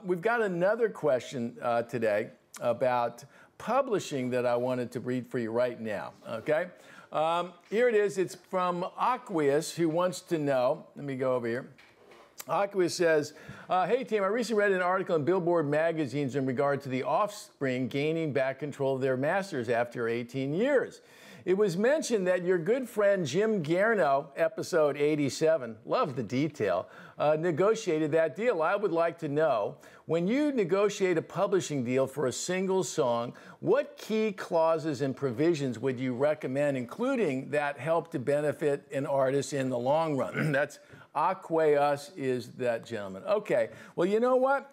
We've got another question today about publishing that I wanted to read for you right now, okay? Here it is. It's from Aqueous, who wants to know. Let me go over here. Aqueous says, hey team, I recently read an article in Billboard magazines in regard to the Offspring gaining back control of their masters after 18 years. It was mentioned that your good friend Jim Guerinot, episode 87, love the detail, negotiated that deal. I would like to know, when you negotiate a publishing deal for a single song, what key clauses and provisions would you recommend, including that help to benefit an artist in the long run? That's Aqueous is that gentleman. Okay, well, you know what?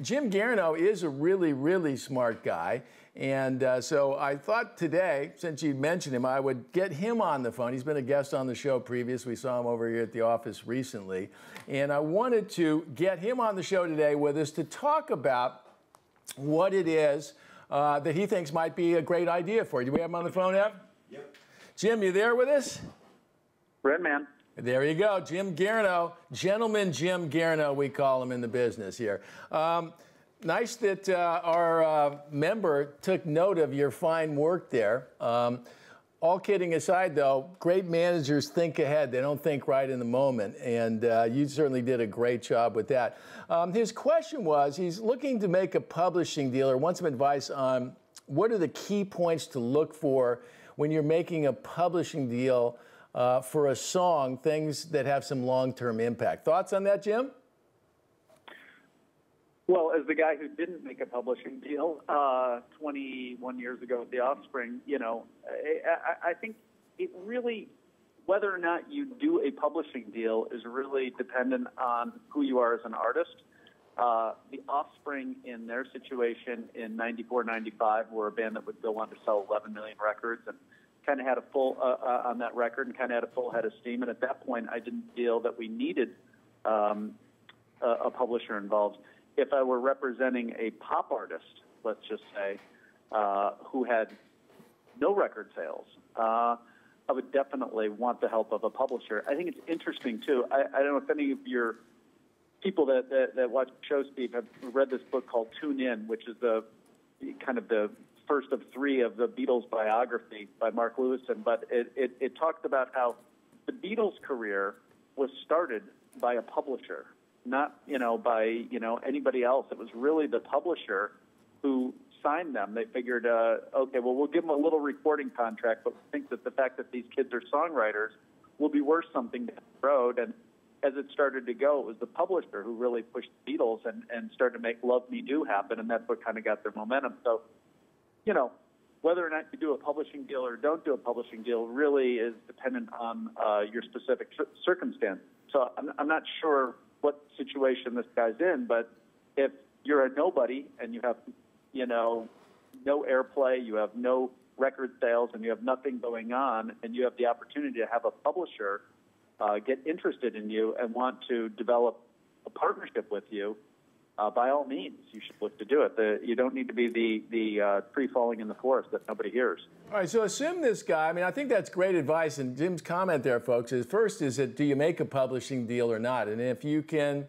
Jim Guerinot is a really, really smart guy. And so I thought today, since you mentioned him, I would get him on the phone. He's been a guest on the show previous. We saw him over here at the office recently. And I wanted to get him on the show today with us to talk about what it is that he thinks might be a great idea for you. Do we have him on the phone, Ev? Yep. Jim, you there with us? Renman. There you go, Jim Guerinot. Gentleman Jim Guerinot, we call him in the business here. Nice that our member took note of your fine work there. All kidding aside, though, great managers think ahead. They don't think right in the moment, and you certainly did a great job with that. His question was, he's looking to make a publishing deal or wants some advice on what are the key points to look for when you're making a publishing deal for a song, things that have some long-term impact. Thoughts on that, Jim? Well, as the guy who didn't make a publishing deal 21 years ago with the Offspring, you know, I think it really, whether or not you do a publishing deal is really dependent on who you are as an artist. The Offspring, in their situation in 94, 95, were a band that would go on to sell 11 million records and kind of had a full, on that record, and kind of had a full head of steam. And at that point, I didn't feel that we needed a publisher involved. If I were representing a pop artist, let's just say, who had no record sales, I would definitely want the help of a publisher. I think it's interesting, too. I don't know if any of your people that watch the show, Steve, have read this book called Tune In, which is the kind of the first of three of the Beatles biography by Mark Lewison. But it talked about how the Beatles' career was started by a publisher, not, by, anybody else. It was really the publisher who signed them. They figured, okay, well, we'll give them a little recording contract, but we think that the fact that these kids are songwriters will be worth something down the road. And as it started to go, it was the publisher who really pushed the Beatles and started to make Love Me Do happen, and that's what kind of got their momentum. So, whether or not you do a publishing deal or don't do a publishing deal really is dependent on your specific circumstance. So I'm not sure what situation this guy's in, but if you're a nobody and you have, no airplay, you have no record sales, and you have nothing going on, and you have the opportunity to have a publisher get interested in you and want to develop a partnership with you, by all means, you should look to do it. You don't need to be the tree falling in the forest that nobody hears. All right, so assume this guy, I think that's great advice, and Jim's comment there, folks, is first is that do you make a publishing deal or not? And if you can,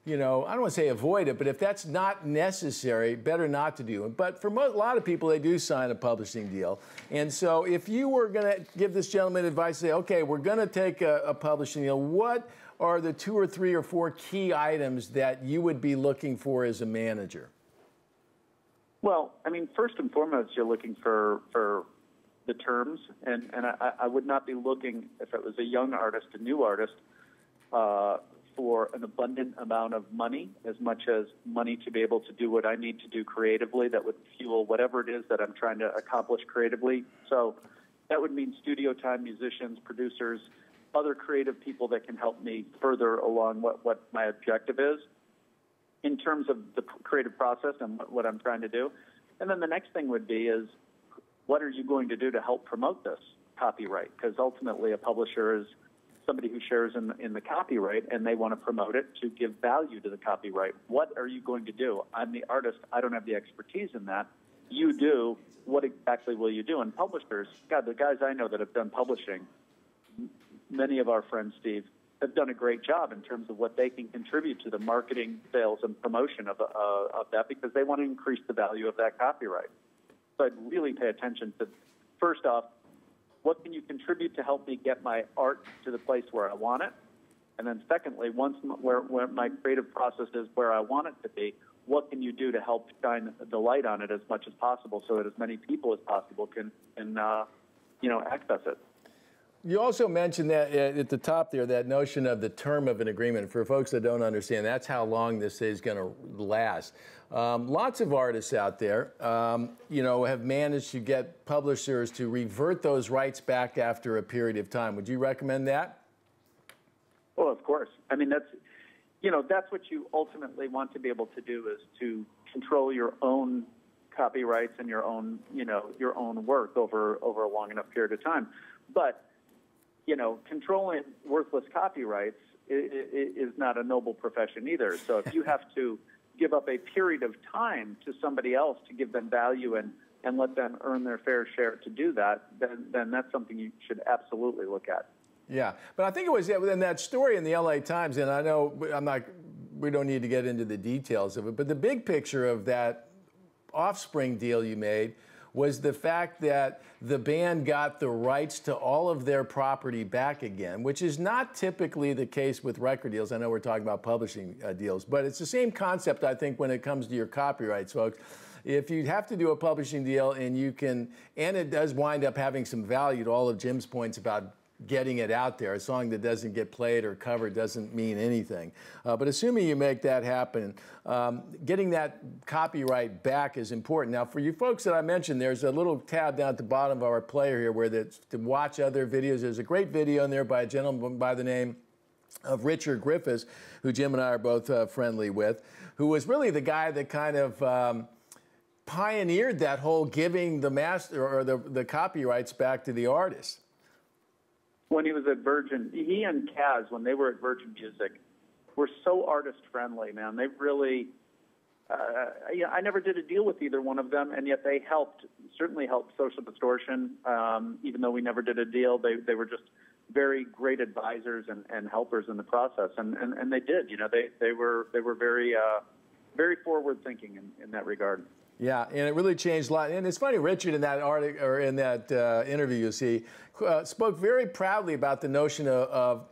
I don't want to say avoid it, but if that's not necessary, better not to do it. But for a lot of people, they do sign a publishing deal. And so if you were going to give this gentleman advice, say, okay, we're going to take a publishing deal, what are the 2 or 3 or 4 key items that you would be looking for as a manager? Well, first and foremost, you're looking for the terms, and I would not be looking, if it was a young artist, a new artist, for an abundant amount of money, as much as money to be able to do what I need to do creatively that would fuel whatever it is that I'm trying to accomplish creatively. So that would mean studio time, musicians, producers, other creative people that can help me further along what my objective is in terms of the creative process and what I'm trying to do. And then the next thing would be is, what are you going to do to help promote this copyright? Because ultimately a publisher is somebody who shares in the copyright, and they want to promote it to give value to the copyright. What are you going to do? I'm the artist. I don't have the expertise in that. You do. What exactly will you do? And publishers, God, the guys I know that have done publishing, many of our friends, Steve, have done a great job in terms of what they can contribute to the marketing, sales, and promotion of that, because they want to increase the value of that copyright. So I'd really pay attention to, first off, what can you contribute to help me get my art to the place where I want it? And then secondly, once where my creative process is where I want it to be, what can you do to help shine the light on it as much as possible so that as many people as possible can access it? You also mentioned that at the top there, that notion of the term of an agreement. For folks that don't understand, that's how long this is going to last. Lots of artists out there, have managed to get publishers to revert those rights back after a period of time. Would you recommend that? Well, of course. I mean, that's what you ultimately want to be able to do, is to control your own copyrights and your own work over a long enough period of time. But controlling worthless copyrights is not a noble profession either. So if you have to give up a period of time to somebody else to give them value and let them earn their fair share to do that, then that's something you should absolutely look at. Yeah, but I think it was in that story in the LA Times, and I know we don't need to get into the details of it, but the big picture of that Offspring deal you made was the fact that the band got the rights to all of their property back again, which is not typically the case with record deals. I know we're talking about publishing deals, but it's the same concept, I think, when it comes to your copyrights, folks. If you have to do a publishing deal and it does wind up having some value to all of Jim's points about getting it out there. A song that doesn't get played or covered doesn't mean anything. But assuming you make that happen, getting that copyright back is important. Now, for you folks that I mentioned, there's a little tab down at the bottom of our player here where to watch other videos. There's a great video in there by a gentleman by the name of Richard Griffiths, who Jim and I are both friendly with, who was really the guy that kind of pioneered that whole giving the master or the copyrights back to the artist. When he was at Virgin, he and Kaz, when they were at Virgin Music, were so artist-friendly, man. They really, I never did a deal with either one of them, and yet they certainly helped Social Distortion. Even though we never did a deal, they were just very great advisors and helpers in the process, and they did. They were very forward-thinking in that regard. Yeah, and it really changed a lot. And it's funny, Richard, in that article or in that interview, you see, spoke very proudly about the notion of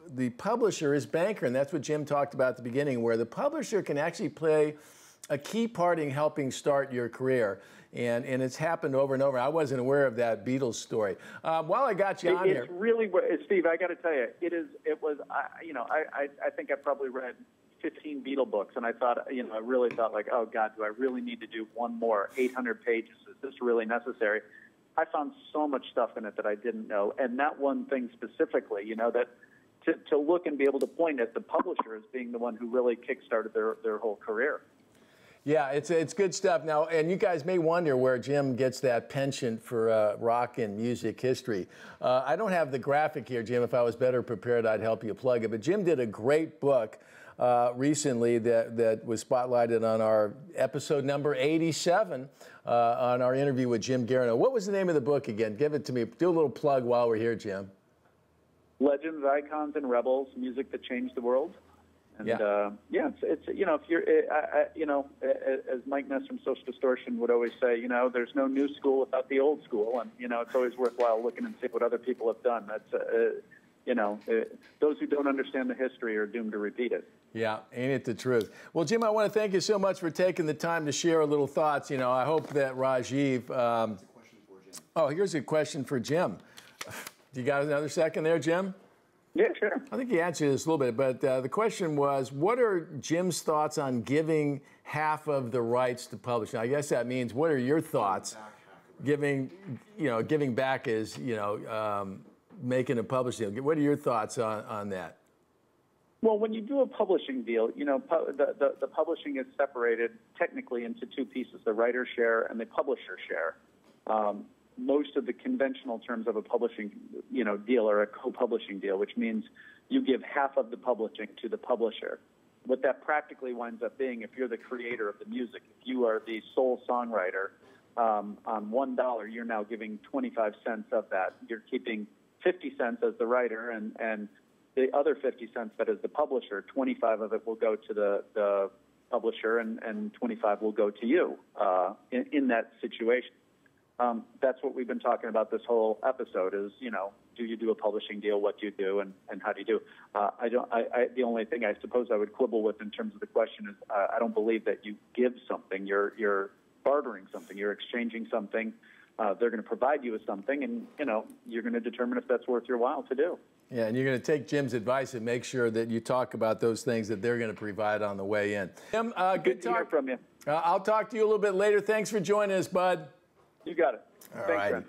the publisher is banker, and that's what Jim talked about at the beginning, where the publisher can actually play a key part in helping start your career. And it's happened over and over. I wasn't aware of that Beatles story. While I got you on here, it's really, Steve, I got to tell you, I think I probably read 15 Beatle books, and I thought, I really thought, like, oh God, do I really need to do one more 800 pages? Is this really necessary? I found so much stuff in it that I didn't know, and that one thing specifically, that to look and be able to point at the publisher as being the one who really kickstarted their whole career. Yeah, it's good stuff. Now, and you guys may wonder where Jim gets that penchant for rock and music history. I don't have the graphic here, Jim. If I was better prepared, I'd help you plug it. But Jim did a great book recently that was spotlighted on our episode number 87 on our interview with Jim Guerinot. What was the name of the book again? Give it to me. Do a little plug while we're here, Jim. Legends, Icons, and Rebels: Music That Changed the World. And it's if you're as Mike Ness from Social Distortion would always say, there's no new school without the old school, and it's always worthwhile looking and see what other people have done. That's those who don't understand the history are doomed to repeat it. Yeah, ain't it the truth? Well, Jim, I want to thank you so much for taking the time to share a little thoughts. I hope that Rajiv. Oh, here's a question for Jim. You got another second there, Jim? Yeah, sure. I think you answered this a little bit, but the question was, what are Jim's thoughts on giving half of the rights to publishing? I guess that means, what are your thoughts? Giving back is, making a publishing deal. What are your thoughts on that? Well, when you do a publishing deal, the publishing is separated technically into two pieces, the writer share and the publisher share. Most of the conventional terms of a publishing, deal are a co-publishing deal, which means you give half of the publishing to the publisher. What that practically winds up being, if you're the creator of the music, if you are the sole songwriter, on $1, you're now giving 25 cents of that. You're keeping 50 cents as the writer, and the other 50 cents that is the publisher, 25 of it will go to the publisher, and 25 will go to you in that situation. That's what we've been talking about this whole episode is, do you do a publishing deal? What do you do? And how do you do? The only thing I suppose I would quibble with in terms of the question is I don't believe that you give something. You're bartering something. You're exchanging something. They're going to provide you with something, and, you're going to determine if that's worth your while to do. Yeah, and you're going to take Jim's advice and make sure that you talk about those things that they're going to provide on the way in. Jim, good to hear from you. I'll talk to you a little bit later. Thanks for joining us, bud. You got it. All Thanks, right. Ren.